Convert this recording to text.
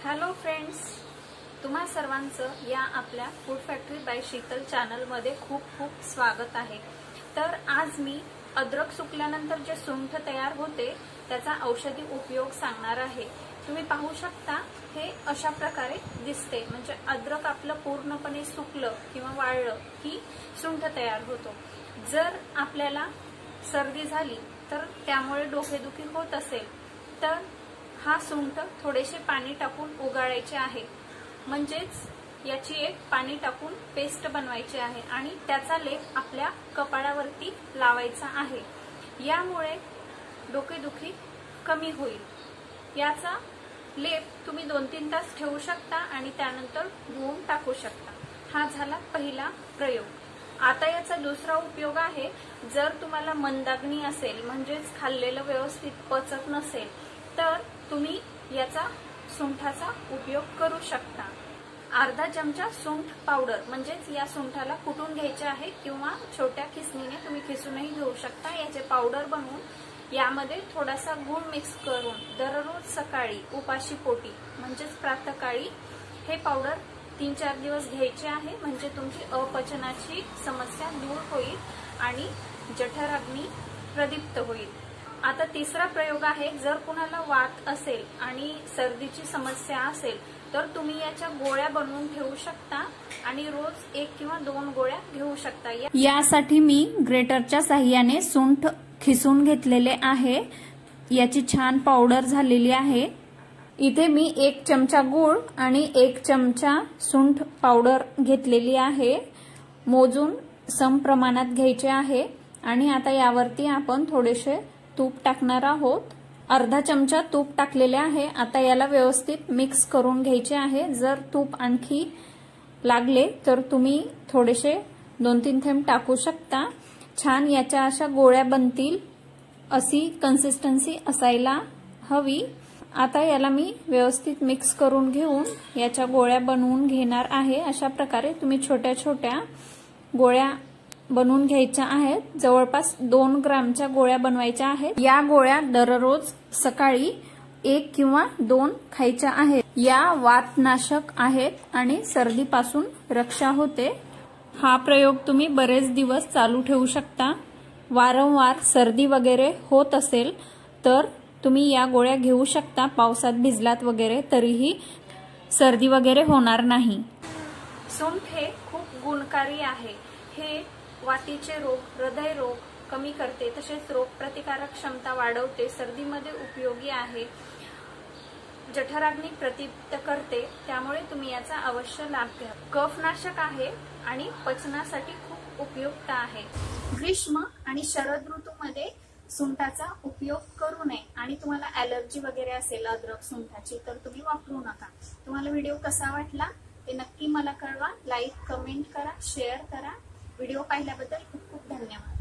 Hello friends, तुम्हा सर्वांचं या आपल्या food factory by Sheetal channel मध्ये खूप खूप स्वागत आहे। तर आज मी अद्रक सुकल्यानंतर जे सुंठ तयार होते त्याचा औषधी उपयोग सांगणार आहे। तुम्ही पाहू शकता हे अशा प्रकारे दिसते, म्हणजे अद्रक आपलं पूर्णपणे सुकलं किंवा वाळलं की सुंठ तयार होतो। जर आपल्याला सर्दी झाली तर त्यामुळे डोकेदुखी होत असेल तर हा सुंठ थोडेसे पाणी टाकून उगाळायचे आहे, म्हणजेच याची एक पाणी टाकून पेस्ट बनवायची आहे आणि त्याचा लेप आपल्या कपाळावरती लावायचा आहे। यामुळे डोकेदुखी कमी होईल। याचा लेप तुम्ही 2-3 तास ठेवू शकता आणि त्यानंतर धुवून टाकू शकता। हा झाला पहिला प्रयोग। आता याचा दुसरा उपयोग आहे, जर तुम्हाला मंदाग्नी असेल म्हणजेच खाल्लेलं व्यवस्थित पचत नसेल तर तुम्ही याचा सुंठाचा उपयोग करू शकता। अर्धा चमचा सुंठ पावडर म्हणजेच या सुंठाला कुटून घ्यायचे आहे किंवा छोट्या खिसणीने तुम्ही खिसूनही घेऊ शकता। याचे पावडर बनवून यामध्ये थोडासा गूळ मिक्स करून दररोज सकाळी उपाशी पोटी म्हणजेच प्रातःकाळी हे पावडर 3-4 दिवस घ्यायचे आहे, म्हणजे तुमची अपचनाची समस्या दूर होईल आणि जठराग्नी प्रदीप्त होईल। आता तिसरा प्रयोग आहे, जर कुणाला वात असेल आणि सर्दीची समस्या असेल तर तुम्ही याच्या गोळ्या बनवून ठेवू शकता आणि रोज 1 किंवा 2 गोळ्या घेऊ शकता। यासाठी मी ग्रेटरच्या साहाय्याने सुंठ खिसून घेतलेले आहे। याची छान पावडर झालेली आहे। इथे मी 1 चमचा गूळ आणि 1 चमचा सुंठ पावडर घेतलेली आहे। मोजून सम प्रमाणात घ्यायचे आहे आणि आता यावरती आपण थोडेसे तूप टाकणार आहोत। अर्धा चमचा तूप टाकलेले आहे। आता याला व्यवस्थित मिक्स करून घ्यायचे आहे। जर तूप आणखी लागले तर तुम्ही थोडेसे 2-3 थेंब टाकू शकता। छान याच्या अशा गोळ्या बनतील अशी कन्सिस्टन्सी असायला हवी। आता याला मी व्यवस्थित मिक्स करून घेऊन याच्या गोळ्या बनवून घेणार आहे। अशा प्रकारे तुम्ही छोट्या छोट्या गोळ्या बनवून घ्यायच्या आहेत। जवळपास 2 ग्रामच्या गोळ्या बनवायच्या आहेत। या गोळ्या दररोज सकाळी 1 किंवा 2 खायच्या आहेत। या वातनाशक आहेत आणि सर्दीपासून रक्षा होते। हा प्रयोग तुम्ही बरेच दिवस चालू ठेवू शकता। वारंवार सर्दी वगैरे होत असेल तर तुम्ही या गोळ्या घेऊ शकता। पावसात भिजलात वगैरे तरीही सर्दी वगैरे होणार नाही। सुंठ हे खूप गुणकारी आहे। हे वातीचे रोग, हृदय रोग कमी करते, तसेच रोग प्रतिकारक क्षमता वाढवते, सर्दीमध्ये उपयोगी आहे, जठराग्नी प्रदीप्त करते, त्यामुळे तुम्ही याचा अवश्य लाभ घ्या। कफनाशक आहे आणि पचनासाठी खूप उपयुक्त आहे। ग्रीष्म आणि शरद ऋतूमध्ये सुंठाचा उपयोग करू नये आणि तुम्हाला ॲलर्जी वगैरे असेल अद्रक सुंठाची तर तुम्ही वापरू नका। तुम्हाला व्हिडिओ कसा वाटला ते नक्की मला कळवा। लाईक, कमेंट करा, शेअर करा। व्हिडिओ पाहिल्याबद्दल खूप खूप धन्यवाद।